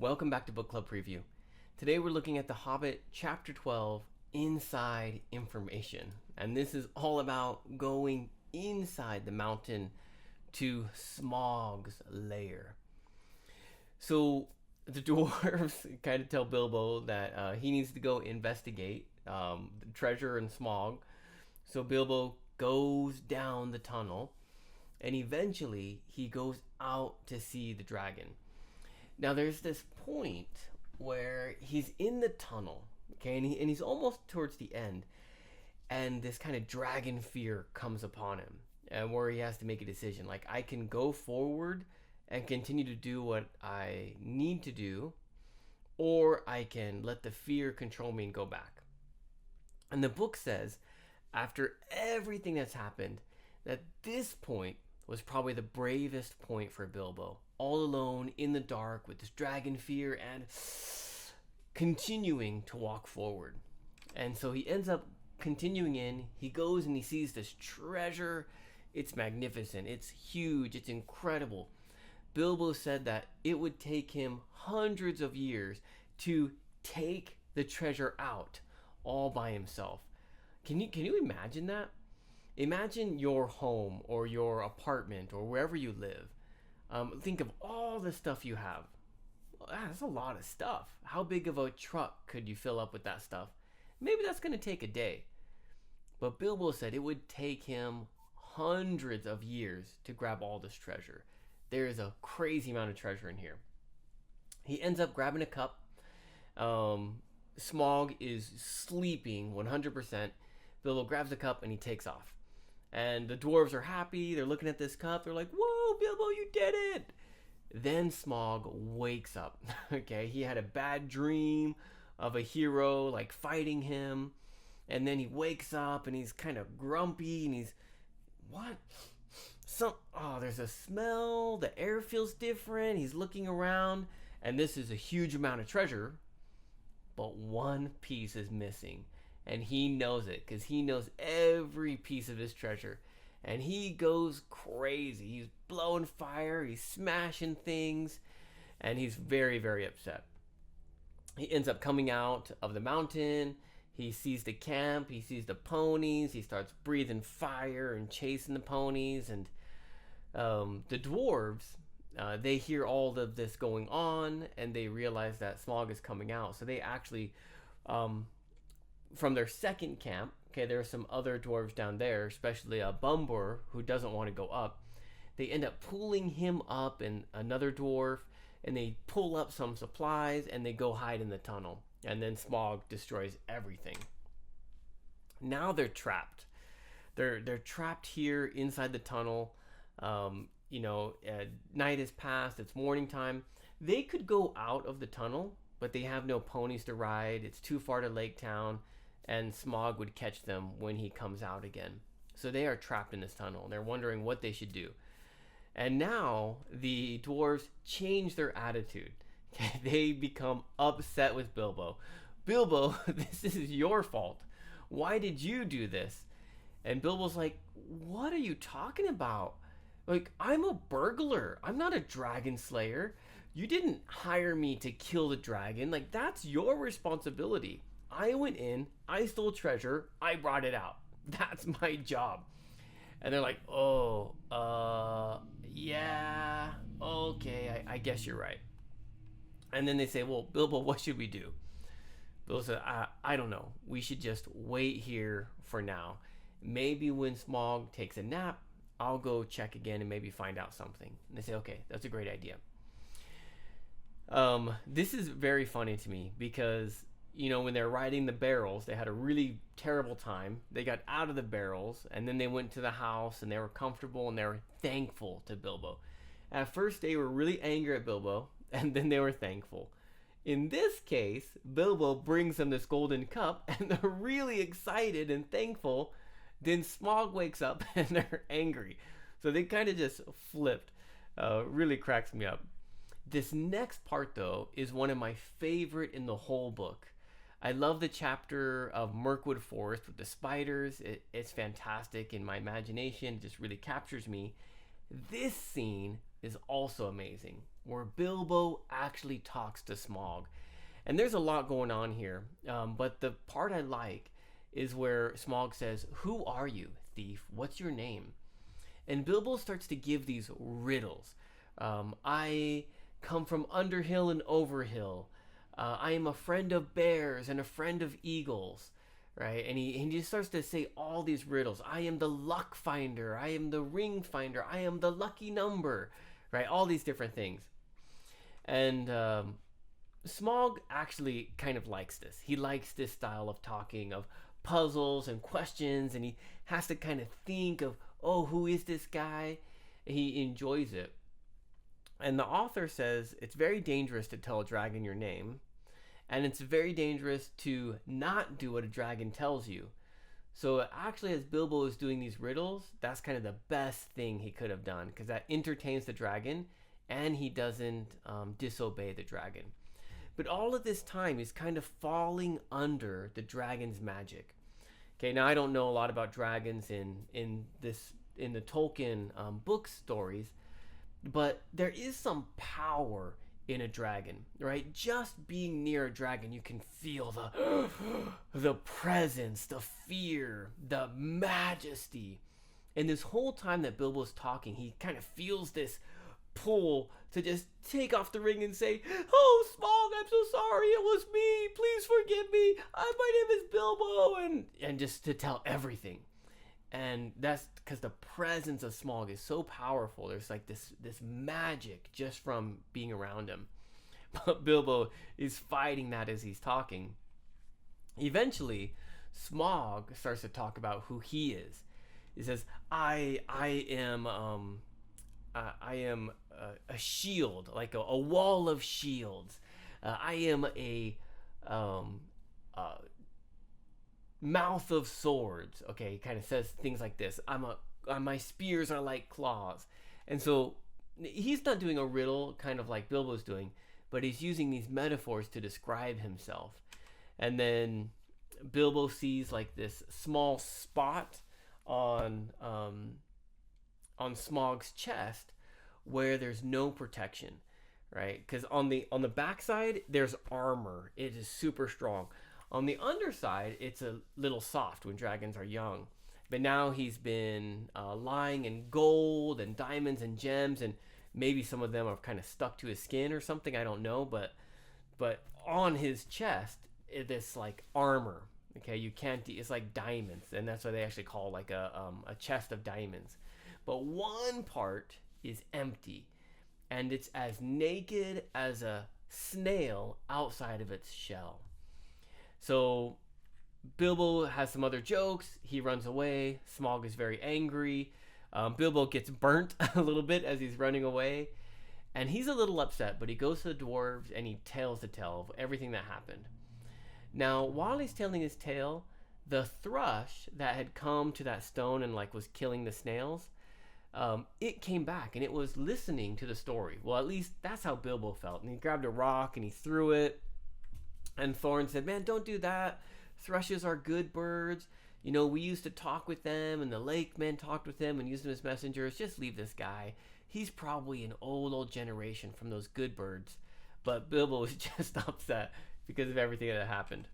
Welcome back to Book Club Preview. Today we're looking at The Hobbit, Chapter 12, Inside Information. And this is all about going inside the mountain to Smaug's lair. So the dwarves kind of tell Bilbo that he needs to go investigate the treasure in Smaug. So Bilbo goes down the tunnel and eventually he goes out to see the dragon. Now there's this point where he's in the tunnel, okay, and he's almost towards the end, and this kind of dragon fear comes upon him, and where he has to make a decision, like I can go forward and continue to do what I need to do, or I can let the fear control me and go back. And the book says, after everything that's happened, that this point was probably the bravest point for Bilbo, all alone in the dark with this dragon fear and continuing to walk forward. And so he ends up continuing in. He goes and he sees this treasure. It's magnificent. It's huge. It's incredible. Bilbo said that it would take him hundreds of years to take the treasure out all by himself. Can you imagine that? Imagine your home or your apartment or wherever you live. Think of all the stuff you have. Well, that's a lot of stuff. How big of a truck could you fill up with that stuff? Maybe that's going to take a day. But Bilbo said it would take him hundreds of years to grab all this treasure. There is a crazy amount of treasure in here. He ends up grabbing a cup. Smaug is sleeping 100%. Bilbo grabs the cup and he takes off. And the dwarves are happy. They're looking at this cup. They're like, whoa, Bilbo, you did it. Then Smaug wakes up. Okay, he had a bad dream of a hero like fighting him. And then he wakes up and he's kind of grumpy and he's, what? There's a smell. The air feels different. He's looking around. And this is a huge amount of treasure. But one piece is missing. And he knows it because he knows every piece of his treasure. And he goes crazy. He's blowing fire. He's smashing things. And he's very, very upset. He ends up coming out of the mountain. He sees the camp. He sees the ponies. He starts breathing fire and chasing the ponies. And the dwarves, they hear all of this going on. And they realize that Smaug is coming out. So they actually... from their second camp, okay, there are some other dwarves down there, especially a Bumbur who doesn't want to go up. They end up pulling him up and another dwarf, and they pull up some supplies and they go hide in the tunnel. And then Smaug destroys everything. Now they're trapped. They're trapped here inside the tunnel. Night has passed. It's morning time. They could go out of the tunnel, but they have no ponies to ride. It's too far to Lake Town. And Smaug would catch them when he comes out again. So they are trapped in this tunnel. And they're wondering what they should do. And now the dwarves change their attitude. They become upset with Bilbo. Bilbo, this is your fault. Why did you do this? And Bilbo's like, what are you talking about? Like, I'm a burglar. I'm not a dragon slayer. You didn't hire me to kill the dragon. Like, that's your responsibility. I went in, I stole treasure, I brought it out. That's my job. And they're like, yeah, okay, I guess you're right. And then they say, well, Bilbo, what should we do? Bilbo said, I don't know. We should just wait here for now. Maybe when Smaug takes a nap, I'll go check again and maybe find out something. And they say, okay, that's a great idea. This is very funny to me because... when they're riding the barrels, they had a really terrible time. They got out of the barrels, and then they went to the house, and they were comfortable, and they were thankful to Bilbo. At first, they were really angry at Bilbo, and then they were thankful. In this case, Bilbo brings them this golden cup, and they're really excited and thankful. Then Smaug wakes up, and they're angry. So they kind of just flipped. Really cracks me up. This next part, though, is one of my favorite in the whole book. I love the chapter of Mirkwood Forest with the spiders. It's fantastic in my imagination. It just really captures me. This scene is also amazing, where Bilbo actually talks to Smaug. And there's a lot going on here, but the part I like is where Smaug says, "Who are you, thief? What's your name?" And Bilbo starts to give these riddles. I come from Underhill and Overhill. I am a friend of bears and a friend of eagles, right? And he just starts to say all these riddles. I am the luck finder. I am the ring finder. I am the lucky number, right? All these different things. And Smaug actually kind of likes this. He likes this style of talking, of puzzles and questions, and he has to kind of think of, oh, who is this guy? He enjoys it. And the author says it's very dangerous to tell a dragon your name, and it's very dangerous to not do what a dragon tells you. So actually, as Bilbo is doing these riddles, that's kind of the best thing he could have done, because that entertains the dragon, and he doesn't disobey the dragon. But all of this time is kind of falling under the dragon's magic. Okay, now I don't know a lot about dragons in the Tolkien book stories, but there is some power in a dragon, right? Just being near a dragon, you can feel the presence, the fear, the majesty. And this whole time that Bilbo's talking, he kind of feels this pull to just take off the ring and say, "Oh, Smaug, I'm so sorry, it was me, please forgive me, my name is Bilbo," and just to tell everything. And that's because the presence of Smaug is so powerful. There's like this magic just from being around him. But Bilbo is fighting that as he's talking. Eventually, Smaug starts to talk about who he is. He says, I am a shield, like a wall of shields. I am a mouth of swords. Okay, he kind of says things like this. My spears are like claws. And so he's not doing a riddle kind of like Bilbo's doing, but he's using these metaphors to describe himself. And then Bilbo sees like this small spot on Smaug's chest where there's no protection, right? Because on the backside there's armor. It is super strong. On the underside, it's a little soft when dragons are young. But now he's been lying in gold and diamonds and gems, and maybe some of them are kind of stuck to his skin or something. I don't know, but on his chest, this like armor. Okay, you can't. It's like diamonds, and that's why they actually call like a chest of diamonds. But one part is empty, and it's as naked as a snail outside of its shell. So Bilbo has some other jokes. He runs away. Smaug is very angry. Bilbo gets burnt a little bit as he's running away, and he's a little upset, but he goes to the dwarves and he tells the tale of everything that happened. Now, while he's telling his tale, the thrush that had come to that stone and like was killing the snails, it came back and it was listening to the story. Well, at least that's how Bilbo felt. And he grabbed a rock and he threw it. And Thorin said, "Man, don't do that. Thrushes are good birds. You know, we used to talk with them, and the lake men talked with them and used them as messengers. Just leave this guy. He's probably an old generation from those good birds." But Bilbo was just upset because of everything that happened.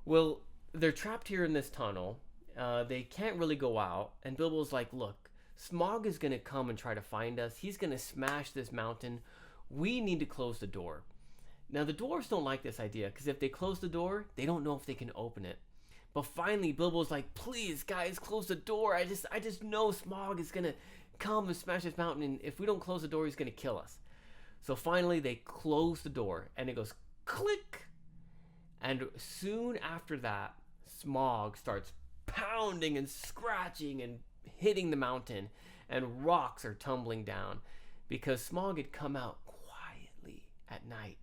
Well, they're trapped here in this tunnel. They can't really go out. And Bilbo's like, "Look, Smaug is going to come and try to find us. He's going to smash this mountain. We need to close the door." Now, the dwarves don't like this idea, because if they close the door, they don't know if they can open it. But finally, Bilbo's like, "Please, guys, close the door. I just know Smaug is going to come and smash this mountain, and if we don't close the door, he's going to kill us." So finally, they close the door, and it goes click. And soon after that, Smaug starts pounding and scratching and hitting the mountain, and rocks are tumbling down, because Smaug had come out quietly at night.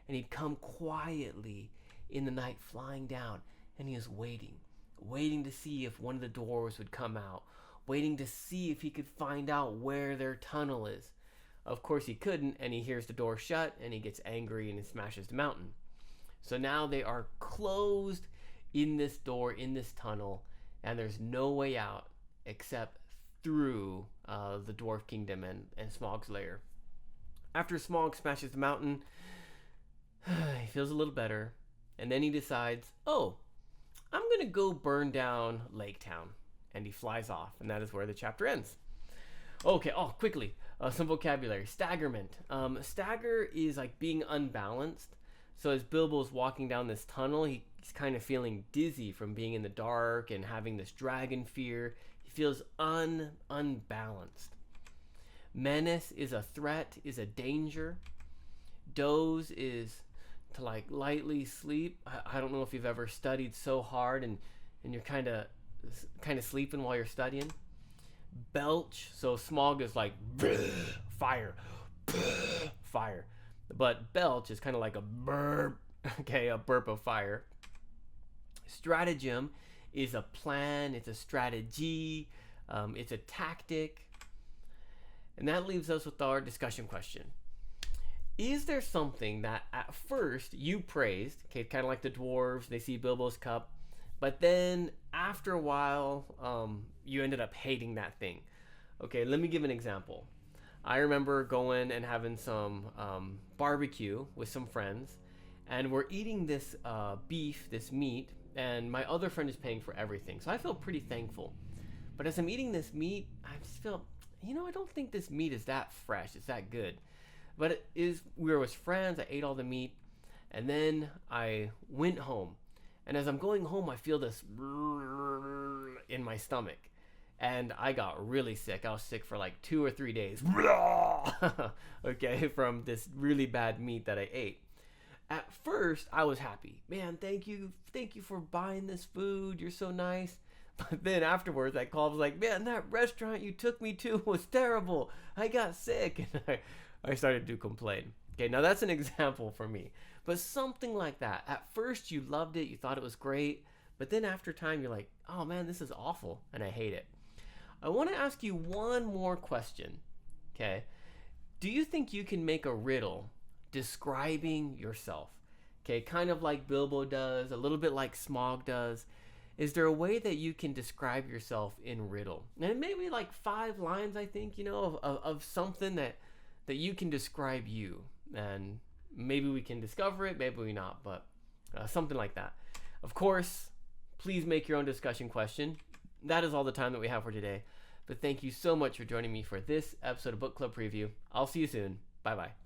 And he'd come quietly in the night flying down, and he was waiting to see if one of the dwarves would come out, waiting to see if he could find out where their tunnel is. Of course he couldn't, and he hears the door shut, and he gets angry and he smashes the mountain. So now they are closed in this door, in this tunnel, and there's no way out except through the dwarf kingdom and Smaug's lair. After Smaug smashes the mountain, he feels a little better, and then he decides, oh, I'm going to go burn down Lake Town. And he flies off, and that is where the chapter ends. Okay, quickly, some vocabulary. Staggerment. Stagger is like being unbalanced. So as Bilbo's walking down this tunnel, he's kind of feeling dizzy from being in the dark and having this dragon fear. He feels unbalanced. Menace is a threat, is a danger. Doze is to like lightly sleep. I don't know if you've ever studied so hard and you're kind of sleeping while you're studying. Belch, so Smaug is like fire, fire, but belch is kind of like a burp, okay, a burp of fire. Stratagem is a plan, it's a strategy, it's a tactic. And that leaves us with our discussion question. Is there something that at first you praised, okay, kind of like the dwarves, they see Bilbo's cup, but then after a while, you ended up hating that thing? Okay, let me give an example. I remember going and having some barbecue with some friends, and we're eating this beef, this meat, and my other friend is paying for everything. So I feel pretty thankful. But as I'm eating this meat, I just feel, I don't think this meat is that fresh, it's that good. But we were with friends, I ate all the meat, and then I went home. And as I'm going home, I feel this in my stomach. And I got really sick. I was sick for like 2 or 3 days. Okay, from this really bad meat that I ate. At first, I was happy. Man, thank you for buying this food. You're so nice. But then afterwards, I called, was like, man, that restaurant you took me to was terrible. I got sick. And I started to complain. Okay, now that's an example for me. But something like that. At first, you loved it. You thought it was great. But then after time, you're like, oh man, this is awful. And I hate it. I want to ask you one more question. Okay. Do you think you can make a riddle describing yourself? Okay, kind of like Bilbo does, a little bit like Smaug does. Is there a way that you can describe yourself in riddle? And maybe like 5 lines, I think, of something that you can describe you. And maybe we can discover it, maybe we not, but something like that. Of course, please make your own discussion question. That is all the time that we have for today. But thank you so much for joining me for this episode of Book Club Preview. I'll see you soon. Bye-bye.